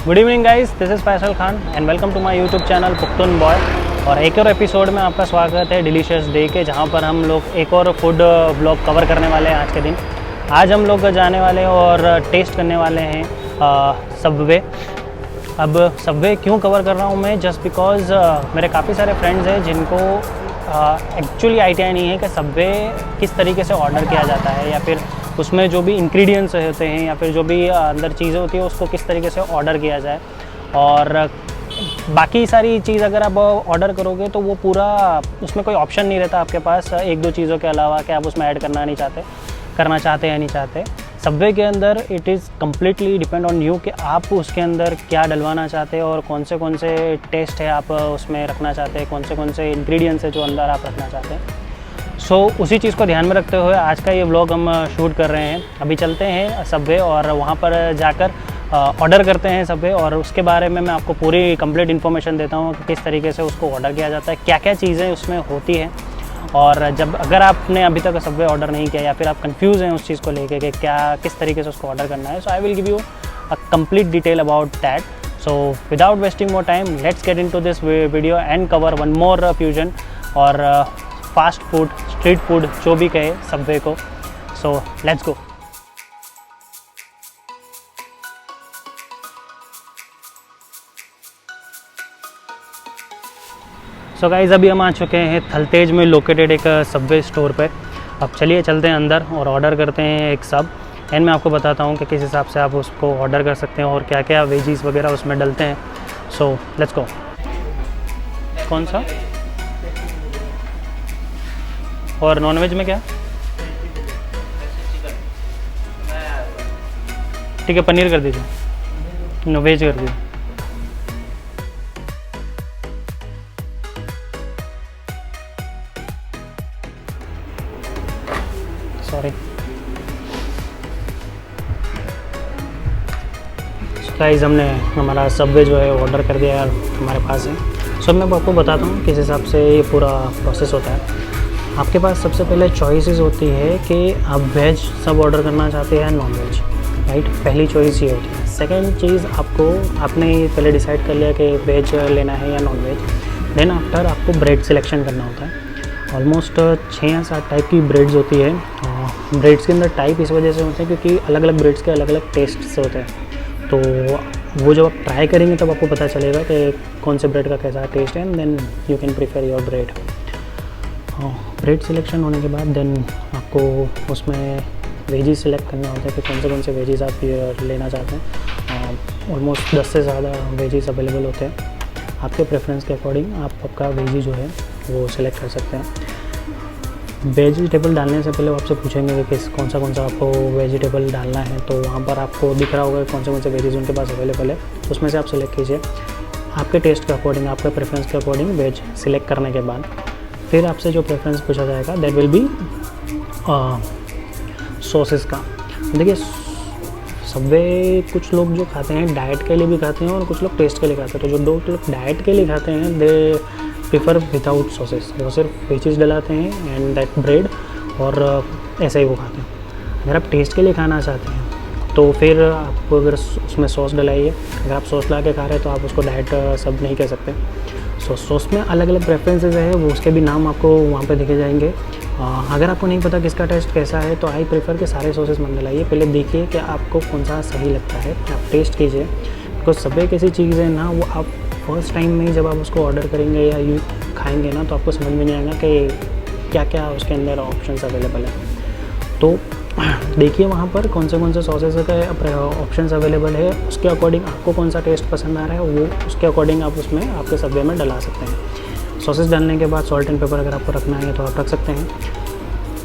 Good evening guys, this is Faisal Khan and welcome to my YouTube channel Pukhtoon boy. और एक और episode में आपका स्वागत है डिलीशियस डे के, जहां पर हम लोग एक और फूड ब्लॉग कवर करने वाले हैं आज के दिन। आज हम लोग जाने वाले हैं और टेस्ट करने वाले हैं सबवे। अब सबवे क्यों कवर कर रहा हूं मैं? जस्ट बिकॉज़ मेरे काफ़ी सारे फ्रेंड्स हैं जिनको एक्चुअली आइडिया नहीं है कि सबवे किस तरीके से ऑर्डर किया जाता है, या फिर उसमें जो भी इंग्रेडिएंट्स होते हैं या फिर जो भी अंदर चीज़ें होती है उसको किस तरीके से ऑर्डर किया जाए। और बाकी सारी चीज़ अगर आप ऑर्डर करोगे तो वो पूरा उसमें कोई ऑप्शन नहीं रहता आपके पास एक दो चीज़ों के अलावा कि आप उसमें ऐड करना चाहते या नहीं चाहते। सबवे के अंदर it is completely depend on you कि आप उसके अंदर क्या डलवाना चाहते हैं और कौन से टेस्ट है आप उसमें रखना चाहते हैं, कौन से इंग्रेडिएंट्स है जो अंदर आप रखना चाहते हैं। सो उसी चीज़ को ध्यान में रखते हुए आज का ये व्लॉग हम शूट कर रहे हैं। अभी चलते हैं सबवे और वहाँ पर जाकर ऑर्डर करते हैं सबवे, और उसके बारे में मैं आपको पूरी कंप्लीट इन्फॉर्मेशन देता हूँ कि किस तरीके से उसको ऑर्डर किया जाता है, क्या क्या चीज़ें उसमें होती हैं। और अगर आपने अभी तक सबवे ऑर्डर नहीं किया या फिर आप कंफ्यूज हैं उस चीज़ को लेके कि किस तरीके से उसको ऑर्डर करना है, so I will give you a complete detail about that. So without wasting more time, let's get into this video and cover one more fusion और फास्ट फूड, स्ट्रीट फूड जो भी कहे सबवे को। So let's go. So guys, अभी हम आ चुके हैं थलतेज में लोकेटेड एक सबवे स्टोर पे। अब चलिए चलते हैं अंदर और ऑर्डर करते हैं एक सब, एंड मैं आपको बताता हूँ कि किस हिसाब से आप उसको ऑर्डर कर सकते हैं और क्या क्या वेजीज वगैरह उसमें डलते हैं। So let's go. कौन सा? और नॉनवेज में क्या? ठीक है, पनीर कर दीजिए, नो वेज कर दीजिए। सॉरी गाइस, हमने हमारा सबवे जो है ऑर्डर कर दिया है, हमारे पास है। सो मैं आपको बताता हूँ किस हिसाब से ये पूरा प्रोसेस होता है। आपके पास सबसे पहले चॉइसेस होती है कि आप वेज सब ऑर्डर करना चाहते हैं या नॉन वेज, राइट? पहली चॉइस ये होती है। सेकंड चीज़, आपने पहले डिसाइड कर लिया कि वेज लेना है या नॉन वेज, देन आफ्टर आपको ब्रेड सिलेक्शन करना होता है। ऑलमोस्ट 6 या 7 टाइप की ब्रेड्स होती है। ब्रेड्स के अंदर टाइप इस वजह से होते हैं क्योंकि अलग अलग ब्रेड्स के अलग अलग टेस्ट होते हैं। तो वो जब आप ट्राई करेंगे तब आपको पता चलेगा कि कौन से ब्रेड का कैसा टेस्ट है, and then you can prefer your bread. Bread selection होने के बाद देन आपको उसमें वेजीज सिलेक्ट करना होता है कि कौन से वेजीज आप लेना चाहते हैं। ऑलमोस्ट 10 से ज़्यादा वेजीज अवेलेबल होते हैं। आपके प्रेफरेंस के अकॉर्डिंग आप आपका वेजी जो है वो सिलेक्ट कर सकते हैं। वेजिटेबल डालने से पहले आपसे पूछेंगे कि कौन सा आपको वेजिटेबल डालना है, तो वहाँ पर आपको दिख रहा होगा कौन से वेजीज उनके पास अवेलेबल है, उसमें से आप सिलेक्ट कीजिए। आपके टेस्ट के अकॉर्डिंग, आपके प्रेफरेंस के अकॉर्डिंग वेज सिलेक्ट करने के बाद फिर आपसे जो प्रेफरेंस पूछा जाएगा दैट विल बी सॉसेस का। देखिए, सबवे कुछ लोग जो खाते हैं डाइट के लिए भी खाते हैं और कुछ लोग टेस्ट के लिए खाते हैं। तो जो लोग डाइट के लिए खाते हैं दे प्रीफर विदाउट सॉसेस, वो सिर्फ वेजीज डलाते हैं एंड दैट ब्रेड, और ऐसे ही वो खाते हैं। अगर आप टेस्ट के लिए खाना चाहते हैं तो फिर आप अगर उसमें सॉस डलाइए। अगर आप सॉस ला के खा रहे हैं तो आप उसको डाइट सब नहीं कह सकते। सॉस में अलग अलग प्रेफरेंसेस है, वो उसके भी नाम आपको वहाँ पे दिखे जाएंगे। अगर आपको नहीं पता किसका टेस्ट कैसा है तो आई प्रेफर के सारे सॉसेस मत डलाइए, पहले देखिए कि आपको कौन सा सही लगता है, आप टेस्ट कीजिए। बिकॉज सबवे कैसी चीज़ है ना, वो आप फर्स्ट टाइम में जब आप उसको ऑर्डर करेंगे या यू खाएंगे ना तो आपको समझ में नहीं आएगा कि क्या क्या उसके अंदर ऑप्शंस अवेलेबल है। तो देखिए वहाँ पर कौन से सॉसेस के ऑप्शंस अवेलेबल है, उसके अकॉर्डिंग आपको कौन सा टेस्ट पसंद आ रहा है वो उसके अकॉर्डिंग आप उसमें आपके सबवे में डला सकते हैं। सॉसेस डालने के बाद सॉल्ट एंड पेपर अगर आपको रखना है तो आप रख सकते हैं।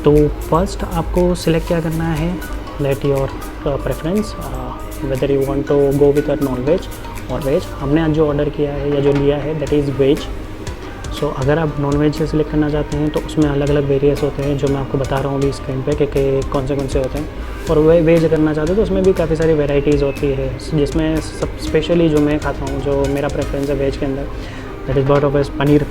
तो फर्स्ट आपको सिलेक्ट क्या करना है, let your preference whether you want to go with non veg और वेज। हमने आज जो ऑर्डर किया है या जो लिया है दैट इज़ वेज। सो अगर आप नॉन वेज से सिलेक्ट करना चाहते हैं तो उसमें अलग अलग वेरियस होते हैं जो मैं आपको बता रहा हूँ अभी स्क्रीन पे कि कौन से होते हैं। और वेज करना चाहते हैं तो उसमें भी काफ़ी सारी वेराइटीज़ होती है, जिसमें सब स्पेशली जो मैं खाता हूँ, जो मेरा प्रेफरेंस है वेज के अंदर, that is but of paneer.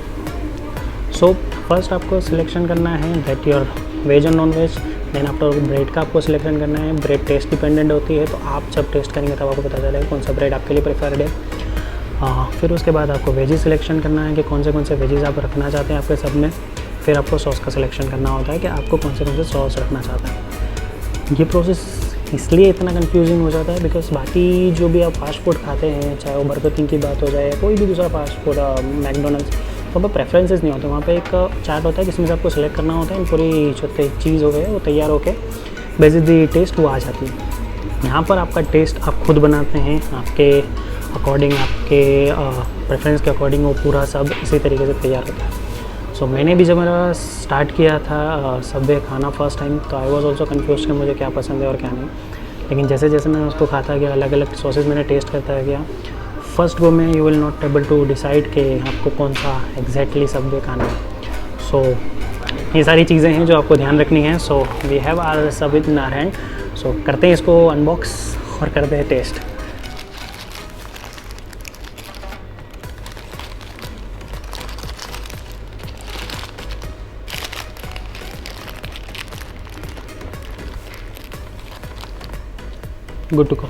So first आपको सिलेक्शन करना है दैट योर वेज और non veg, then after bread का आपको सिलेक्शन करना है। ब्रेड टेस्ट डिपेंडेंट होती है, तो आप जब टेस्ट करेंगे तब आपको पता चलेगा कौन सा ब्रेड आपके लिए प्रेफर्ड है। फिर उसके बाद आपको वेजीज सिलेक्शन करना है कि कौन से वेजीज आप रखना चाहते हैं आपके सब में। फिर आपको सॉस का सिलेक्शन करना होता है कि आपको कौन से सॉस रखना चाहते हैं। ये प्रोसेस इसलिए इतना कंफ्यूजिंग हो जाता है बिकॉज बाकी जो भी आप फास्ट फूड खाते हैं, चाहे वो बर्गर किंग की बात हो जाए या कोई भी दूसरा फास्ट फूड, मैकडोनल्ड्स, तो वहाँ पर प्रेफरेंसेस नहीं होते। वहाँ पे एक चार्ट होता है जिसमें से आपको सेलेक्ट करना होता है, पूरी जो चीज़ हो गई वो तैयार होके बेसिकली टेस्ट वो आ जाती है। यहाँ पर आपका टेस्ट आप खुद बनाते हैं, आपके अकॉर्डिंग, आपके प्रेफरेंस के अकॉर्डिंग वो पूरा सब इसी तरीके से तैयार होता है। सो मैंने भी जब मेरा स्टार्ट किया था सबवे खाना फर्स्ट टाइम, तो आई वॉज ऑल्सो कन्फ्यूज कि मुझे क्या पसंद है और क्या नहीं। लेकिन जैसे जैसे मैं उसको खाता गया, अलग अलग सॉसेज मैंने टेस्ट करता गया, फर्स्ट गो में you will not able to decide कि आपको कौन सा एग्जैक्टली सबवे खाना है। सो ये सारी चीज़ें हैं जो आपको ध्यान रखनी है। सो वी हैव आवर सब इन आवर हैंड। सो करते हैं इसको अनबॉक्स और करते हैं taste. Good to go.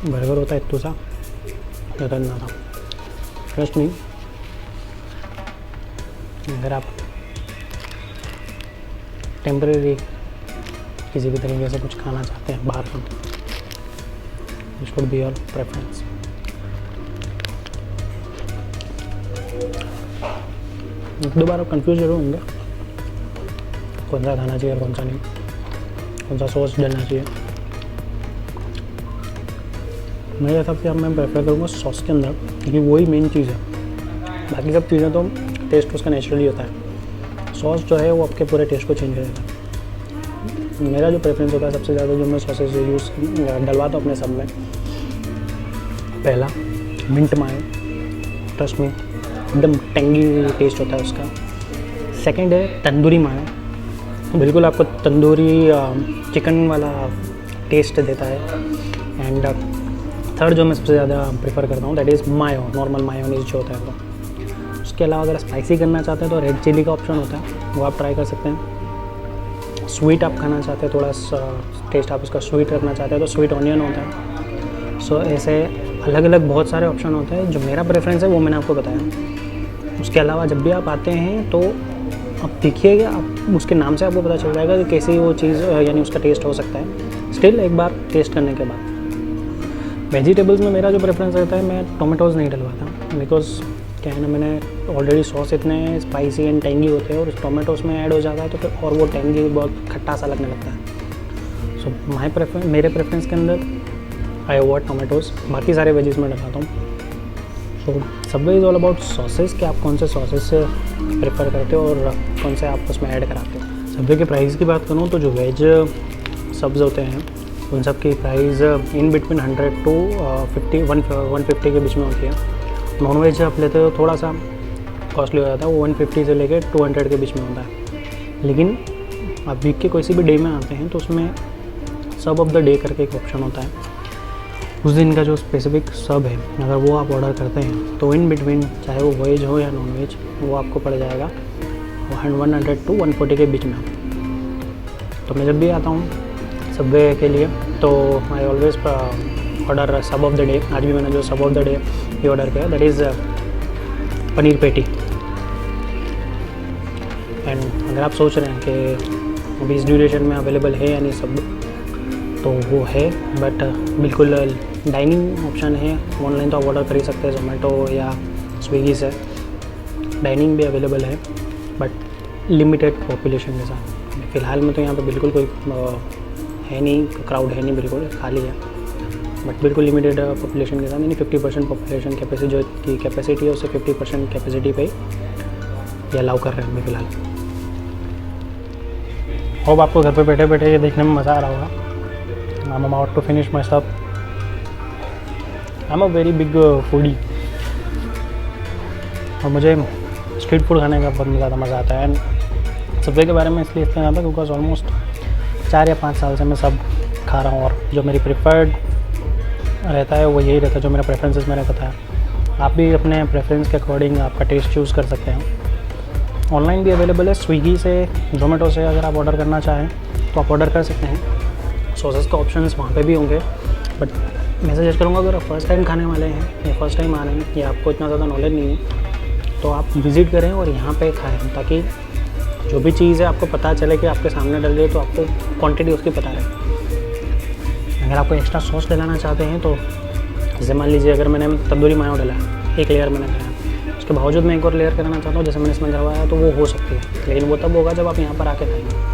Burger होता है इतना सा ज़्यादा ना था। ट्रस्ट मी, अगर आप टेम्परेरी किसी भी तरीके से कुछ खाना चाहते हैं बाहर का, this would be your preference. एक दो बार आप कंफ्यूज जरूर होंगे कौन सा खाना चाहिए और कौन सा नहीं, कौन सा सॉस डालना चाहिए। मेरे हिसाब से अब मैं प्रेफर करूँगा सॉस के अंदर, क्योंकि वही मेन चीज़ है। बाकी सब चीज़ें तो टेस्ट उसका नेचुरली होता है, सॉस जो है वो आपके पूरे टेस्ट को चेंज कर देता है। मेरा जो प्रेफरेंस होता है सबसे ज़्यादा, जो मैं सॉसेज यूज़ डलवाता हूँ अपने सब में, पहला मिंट मायो, ट्रस्ट में एकदम टेंगी टेस्ट होता है उसका। सेकंड है तंदूरी मायो, बिल्कुल आपको तंदूरी चिकन वाला टेस्ट देता है। एंड थर्ड जो मैं सबसे ज़्यादा प्रेफर करता हूँ that is mayo, normal mayonnaise जो होता है वो। उसके अलावा अगर स्पाइसी करना चाहते हैं तो रेड चिली का ऑप्शन होता है, वो आप ट्राई कर सकते हैं। स्वीट आप खाना चाहते हैं, थोड़ा टेस्ट आप उसका स्वीट रखना चाहते हैं तो स्वीट ऑनियन होता है। सो ऐसे अलग अलग बहुत सारे ऑप्शन होते हैं। जो मेरा प्रेफरेंस है वो मैंने आपको बताया। उसके अलावा जब भी आप आते हैं तो आप देखिएगा, आप उसके नाम से आपको पता चल जाएगा कि कैसी वो चीज़ यानी उसका टेस्ट हो सकता है स्टिल एक बार टेस्ट करने के बाद। वेजिटेबल्स में मेरा जो प्रेफरेंस रहता है, मैं टोमेटोज़ नहीं डलवाता बिकॉज क्या है ना, मैंने ऑलरेडी सॉस इतने स्पाइसी एंड टेंगी होते हैं और टोमेटोज़ में ऐड हो जाता है तो फिर और वो टेंगी बहुत खट्टा सा लगने लगता है। सो मेरे प्रेफरेंस के अंदर आई अवॉइड टोमेटोज़, बाकी सारे वेजिस में डलाता हूँ। So Subway is all about sauces कि आप कौन से सॉसेस से प्रेफर करते हो और कौन से आप उसमें ऐड कराते हो। सबवे के प्राइस की बात करूँ तो जो वेज सब्ज़ होते हैं उन सब की प्राइस इन बिटवीन 100 to 150 के बीच में होती है। नॉन वेज आप लेते हो थोड़ा सा कॉस्टली हो जाता है, वो 150 से लेके 200 के बीच में होता है। लेकिन आप वीक के कोई सी भी डे में आते हैं तो उसमें सब ऑफ द डे करके एक ऑप्शन होता है। उस दिन का जो स्पेसिफिक सब है अगर वो आप ऑर्डर करते हैं तो इन बिटवीन चाहे वो वेज हो या नॉन वेज वो आपको पड़ जाएगा 100 to 140 के बीच में। तो मैं जब भी आता हूँ सबवे के लिए तो आई ऑलवेज ऑर्डर सब ऑफ द डे। आज भी मैंने जो सब ऑफ द डे ये ऑर्डर किया दैट इज़ पनीर पेटी। एंड अगर आप सोच रहे हैं कि अभी इस ड्यूरेशन में अवेलेबल है या नहीं सब, तो वो है, बट बिल्कुल डाइनिंग ऑप्शन है। ऑनलाइन तो आप ऑर्डर कर ही सकते हैं जोमेटो या स्विगी से, डाइनिंग भी अवेलेबल है बट लिमिटेड पॉपुलेशन के साथ। फ़िलहाल में तो यहाँ पे बिल्कुल कोई है नहीं, क्राउड है नहीं, बिल्कुल खाली है, बट बिल्कुल लिमिटेड पॉपुलेशन के साथ, यानी 50% पॉपुलेशन कैपेसिटी जो की कैपेसिटी है उससे 50% कैपेसिटी पे ये अलाउ कर रहे हैं फ़िलहाल। होप आपको घर पे बैठे बैठे ये देखने में मज़ा आ रहा होगा। I am about to finish my stuff. I am a very big foodie और मुझे स्ट्रीट फूड खाने का बहुत ज़्यादा मज़ा आता है। एंड सबवे के बारे में इसलिए इतना ज़्यादा बिकॉज ऑलमोस्ट 4 या 5 साल से मैं सब खा रहा हूँ, और जो मेरी प्रेफर्ड रहता है वो यही रहता है, जो मेरा प्रेफरेंसेस मैंने बताया। आप भी अपने प्रेफरेंस के अकॉर्डिंग आपका टेस्ट चूज़ कर सकते हैं। ऑनलाइन भी अवेलेबल है, स्विगी से, जोमेटो से अगर आप ऑर्डर करना चाहें तो आप ऑर्डर कर सकते हैं। सॉसेस का ऑप्शंस वहाँ पे भी होंगे, बट मैं सजेस्ट करूँगा अगर आप फर्स्ट टाइम खाने वाले हैं या फर्स्ट टाइम आ रहे हैं या आपको इतना ज़्यादा नॉलेज नहीं है तो आप विज़िट करें और यहाँ पे खाएँ, ताकि जो भी चीज़ है आपको पता चले कि आपके सामने डल रही है, तो आपको क्वांटिटी उसकी पता रहे। अगर आपको एक्स्ट्रा सॉस डलाना चाहते हैं तो जैसे मान लीजिए अगर मैंने तंदूरी मायो डाला, एक लेयर मैंने कराया, उसके बावजूद मैं एक और लेयर कराना चाहता हूँ जैसे मैंने इसमें करवाया, तो वो हो सकती है, लेकिन वो तब होगा जब आप यहाँ पर आके खाएंगे।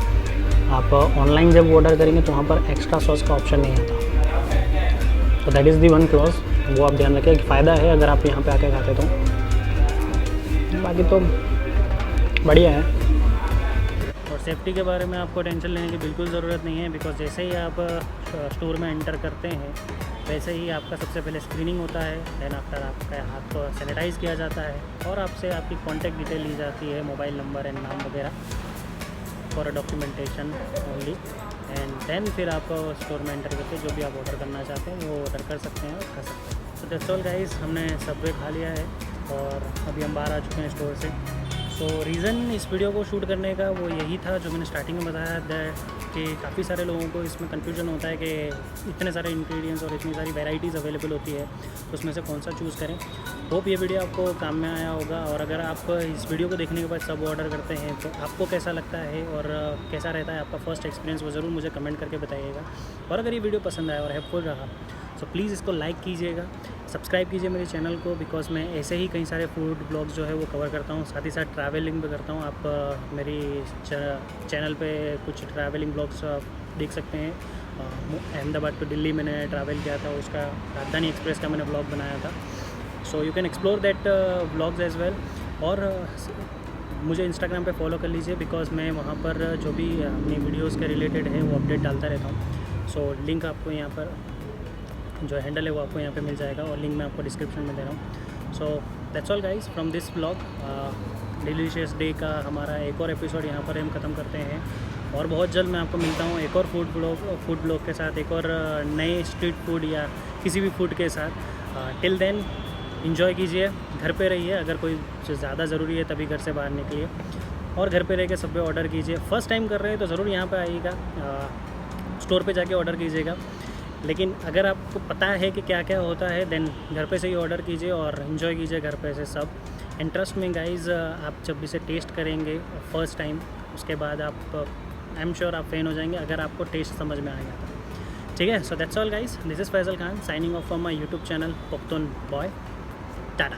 आप ऑनलाइन जब ऑर्डर करेंगे तो वहाँ पर एक्स्ट्रा सॉस का ऑप्शन नहीं आता। तो that is the one clause, वो आप ध्यान रखें कि फ़ायदा है अगर आप यहाँ पे आके खाते तो। बाकी तो बढ़िया है। और सेफ्टी के बारे में आपको टेंशन लेने की बिल्कुल ज़रूरत नहीं है, बिकॉज जैसे ही आप स्टोर में एंटर करते हैं वैसे ही आपका सबसे पहले स्क्रीनिंग होता है, देन आफ्टर आपका हाथ को सैनिटाइज़ किया जाता है और आपसे आपकी कॉन्टैक्ट डिटेल ली जाती है, मोबाइल नंबर एंड नाम वगैरह, for documentation only. And then फिर आप स्टोर में एंटर करके जो भी आप ऑर्डर करना चाहते हैं वो ऑर्डर कर सकते हैं और खा सकते हैं। तो दैट्स ऑल गाइस, हमने सबवे खा लिया है और अभी हम बाहर आ चुके हैं स्टोर से। सो रीज़न इस वीडियो को शूट करने का वो यही था जो मैंने स्टार्टिंग में बताया कि काफ़ी सारे लोगों को इसमें कन्फ्यूजन होता है कि इतने सारे इंग्रेडिएंट्स और इतनी सारी वैराइटीज़ अवेलेबल होती है, तो उसमें से कौन सा चूज़ करें। होप ये वीडियो आपको काम में आया होगा, और अगर आप इस वीडियो को देखने के बाद सब ऑर्डर करते हैं तो आपको कैसा लगता है और कैसा रहता है आपका फर्स्ट एक्सपीरियंस, वो ज़रूर मुझे कमेंट करके बताइएगा। और अगर ये वीडियो पसंद आया और हेल्पफुल रहा तो प्लीज़ इसको लाइक कीजिएगा, सब्सक्राइब कीजिए मेरे चैनल को, बिकॉज मैं ऐसे ही कई सारे फूड ब्लॉग्स जो है वो कवर करता हूँ, साथ ही साथ ट्रैवलिंग भी करता हूँ। आप मेरी चैनल पे कुछ ट्रैवलिंग ब्लॉग्स देख सकते हैं। अहमदाबाद टू दिल्ली मैंने ट्रैवल किया था, उसका राजधानी एक्सप्रेस का मैंने ब्लॉग बनाया था। So you can explore that blogs as well. और मुझे इंस्टाग्राम पे फॉलो कर लीजिए, बिकॉज मैं वहाँ पर जो भी अपनी वीडियोज़ के रिलेटेड है वो अपडेट डालता रहता हूँ। सो लिंक आपको यहाँ पर जो हैंडल है वो आपको यहाँ पे मिल जाएगा, और लिंक मैं आपको डिस्क्रिप्शन में दे रहा हूँ। सो that's all guys from this blog. Delicious day का हमारा एक और एपिसोड यहाँ पर हम ख़त्म करते हैं, और बहुत जल्द मैं आपको मिलता हूँ एक और फूड ब्लॉग के साथ, एक और नए स्ट्रीट फूड या किसी भी फूड के साथ। टिल देन एंजॉय कीजिए, घर पे रहिए, अगर कोई ज़्यादा ज़रूरी है तभी घर से बाहर निकलिए, और घर पे रह के सब ऑर्डर कीजिए। फर्स्ट टाइम कर रहे हैं तो ज़रूर यहाँ पे आइएगा, स्टोर पे जाके ऑर्डर कीजिएगा। लेकिन अगर आपको पता है कि क्या क्या होता है देन घर पे से ही ऑर्डर कीजिए और इन्जॉय कीजिए घर पे से सब। एंड ट्रस्ट में गाइज़, आप जब इसे टेस्ट करेंगे फर्स्ट टाइम, उसके बाद आप आई एम श्योर आप फैन हो जाएंगे अगर आपको टेस्ट समझ में आ गया था। ठीक है, so that's all guys, this is Faisal Khan signing off from my YouTube channel Pukhtoon boy. Tata.